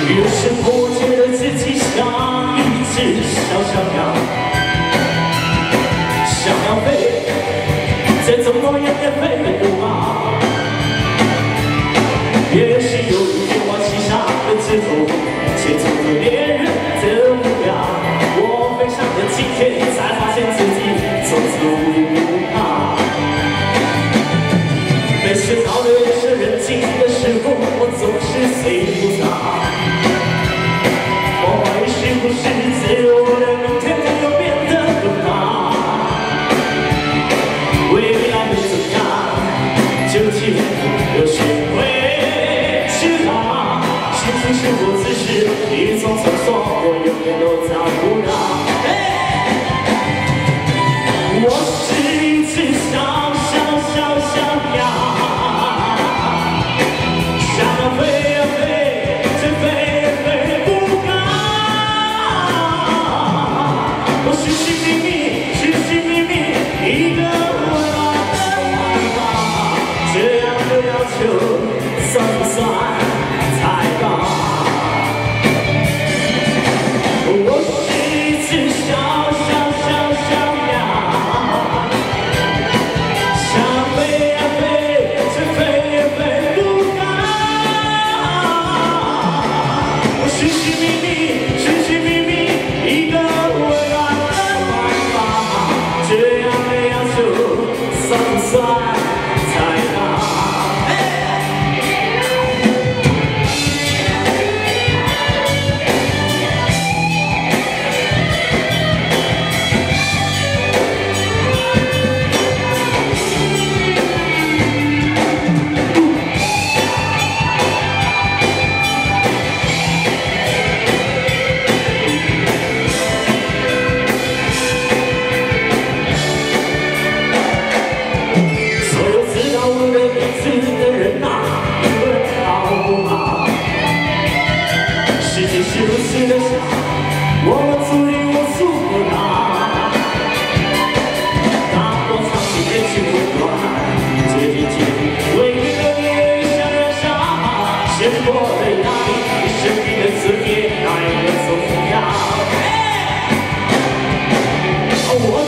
有时我觉得自己像一只小小鸟，想要飞，再怎么也飞不高。也许有一天我栖上了枝头，牵住了恋人的目标。我飞上了今天，才发现自己从此无依无靠。每次到了夜深人静的时候，我总是睡不着。我怀疑是不是只有我的明天没有变得更好？未来会怎样？究竟有谁会知道？幸福是我自知，你总曾说我永远都找不到。我是一只小鸟。 算不算太高？我是一只小鸟，想飞呀飞，却飞也飞不高。我寻寻觅觅一个温暖的怀抱，这样的要求算不算太高？ 是如此的想，我们注定无处不到。大过长期人情不断，这一天为你的脸想燃烧，鲜活的压力，生命的字眼，那一个重要。我。